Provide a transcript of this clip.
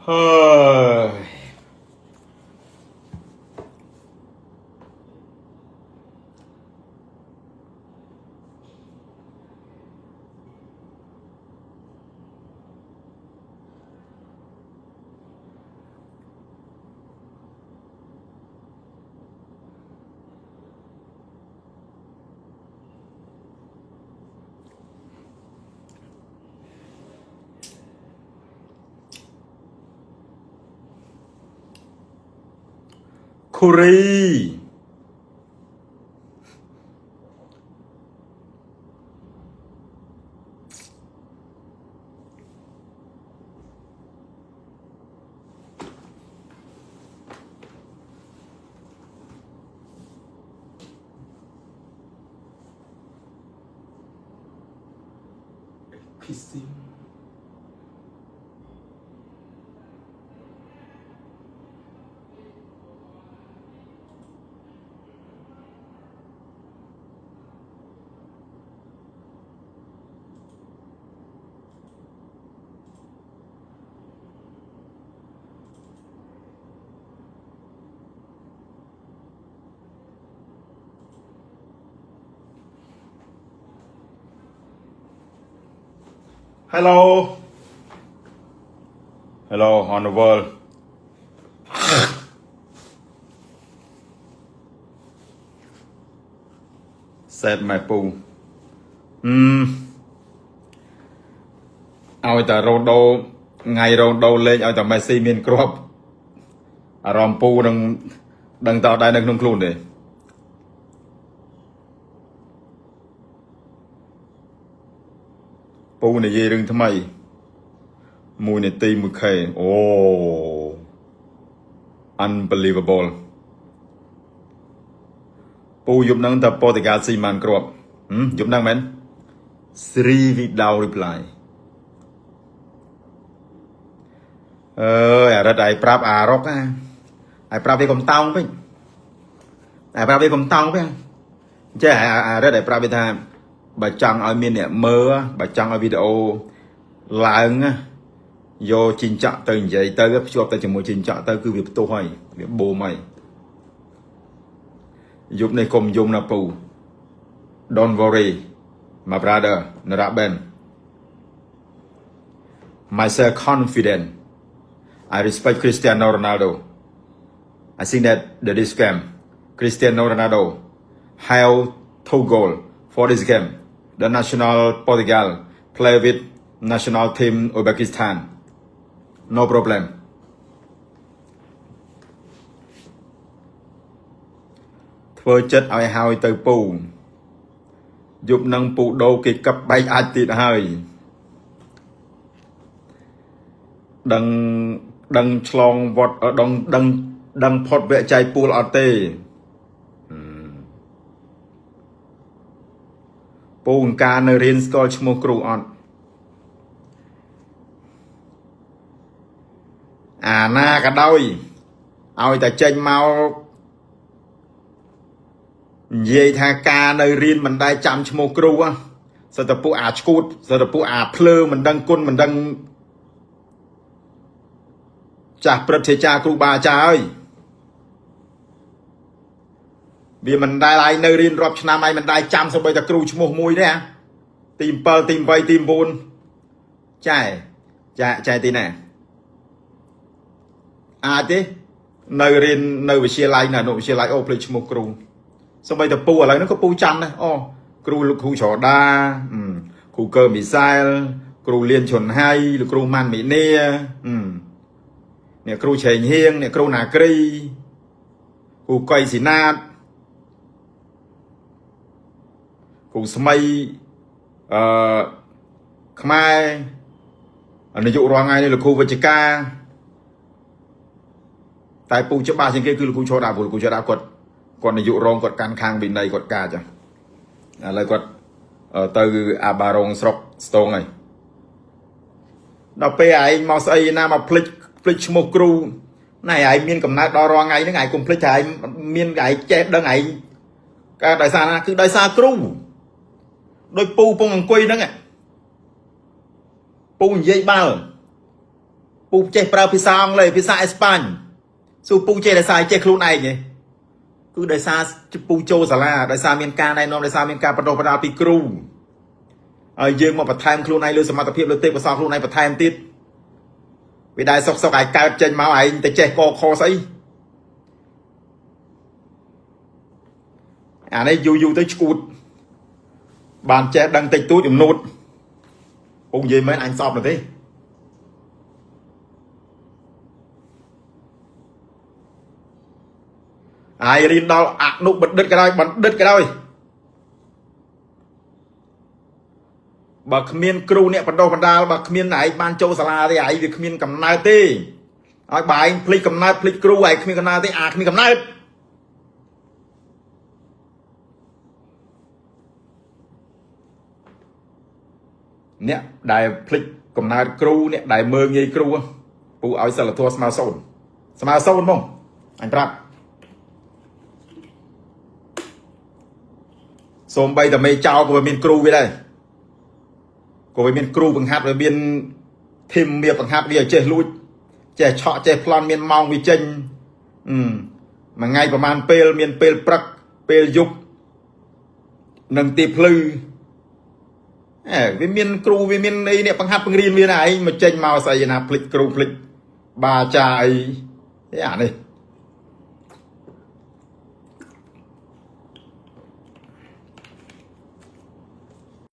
hơi Kuri kissing hello hello on the world said my poo ឲ្យតែរោដូថ្ងៃរោដូលេងឲ្យតែមេស៊ីមានគ្រាប់អារម្មណ៍ពូនឹងដឹងតើដែរនៅក្នុងខ្លួនទេពូនិយាយរឿងថ្មី1នាទី1ខេអូ unbelievable ពូយប់នឹងតែប៉ូទុយហ្គាល់ស៊ីម៉ានគ្រាប់យប់នឹងមែន 3 without reply អារ៉ាត់ឯប្រាប់អារ៉ុកឯប្រាប់វាកុំតោងពេកប្រាប់វាកុំតោងពេកចេះអារ៉ាត់ឯប្រាប់វាថាបើចង់ឲ្យមានអ្នកមើលបើចង់ឲ្យវីដេអូឡើងយកជីងចាក់ទៅនិយាយទៅភ្ជាប់ទៅជាមួយជីងចាក់ទៅគឺវាផ្ទុះហើយវាបូមហើយយប់នេះកុំយំណាពូ Don't worry my brother Naraben myself confident I respect Cristiano Ronaldo I think that this game Cristiano Ronaldo have 2 goals for this game the national Portugal play with national team Uzbekistan no problemធ្វើចិត្តឲ្យហើយទៅពូយប់នឹងពូដូគេកັບបែកអាចទៀតហើយដឹងឆ្លងវត្តដឹងផុតវគ្គចៃពូលអត់ទេពូអង្ការនៅរៀនស្គាល់ឈ្មោះគ្រូអត់អាណាក៏ដោយឲ្យតែចេញមកនិយាយថាការនៅរៀនមិនដែលចាំឈ្មោះគ្រូសិតតែពួកអាឈួតសិតតែពួកអាភ្លើមិនដឹងគុណមិនដឹងចាស់ព្រឹទ្ធាចារ្យគ្រូបាអាចារ្យហើយវាមិនដែលឯងនៅរៀនរាប់ឆ្នាំឯងមិនដែលចាំសូម្បីតែគ្រូឈ្មោះមួយទេទី7ទី8ទី9ចែទីណាអាចទេនៅរៀននៅវិទ្យាល័យនៅអនុវិទ្យាល័យអូភ្លេចឈ្មោះគ្រូសូម្បីតែពូឥឡូវហ្នឹងក៏ពូចាំដែរអូគ្រូលោកគ្រូច្រដាគ្រូកើមីសែលគ្រូលៀនឈុនហៃលោកគ្រូម៉ាន់មីនីអ្នកគ្រូឆេងហៀងអ្នកគ្រូណាគ្រីគ្រូកុយស៊ីណាតគ្រូស្មីខ្មែរនាយករងថ្ងៃនេះលោកគ្រូវិជ្ជការតែពូច្បាស់ជាងគេគឺលោកគ្រូឆោដាព្រោះលោកគ្រូឆោដាគាត់នាយករងគាត់កាន់ខាងវិន័យគាត់ការចាឥឡូវគាត់ទៅអាបារងស្រុកស្ទងហើយដល់ពេលឯងមកស្អីណាមកភ្លេចឈ្មោះគ្រូណែឯងមានកំណើតដល់រាល់ថ្ងៃហ្នឹងឯងកុំភ្លេចថាឯងមានឯងចេះដឹងឯងកើតដោយសារណាគឺដោយសារគ្រូដោយពូពងអង្គុយហ្នឹងពូនិយាយបាល់ព ปูเจปราพิซาเลยพิซาเอสปันสู้ปูเจได้สายเจครูนไอ้ไงcứได้ซาปูโจสลาได้ซาเมียนกาในนอมได้ซาเมียนกาประโดประดาปีกรูยืมมาประทายครูนไอ้เรือสมรรถเพียบเรือเตะประสาครูนไอ้ประทายติดวิได้ซอกไอ้กายเจนมาไอ้แต่เจกอคอใส่này dù tới chút bàn trẻ đăng tịch túi dùng nốt ông gì mấy anh sọp là thế ai đi đâu nụ bật đứt cái đôi bậc miên kêu nè bắt đầu bắt đầu bậc miên này ban châu sala thì ai việc miên cầm nai tê ai bài pli cầm nai pli kêu ai miên cầm nai tê miên cầm nai nè đại pli cầm nai kêu nè đại mơ nghi kêu phụ ai sợ là thua smart zone không anh Prap xôm bay tầm mây trao của miền kêu về đây của miền kêu bằng hạt với miền thêm miệt bằng hạt bây giờ chơi lui chơi chọ chơi plan miền mong vì chân mà ngayประมาณ pel miền pel prak pel dục nâng tiệp lư với miền kêu với miền ấy nè bằng hạt bằng riêng miền này mà chân màu say là plik kêu plik ba cha ấy thế à này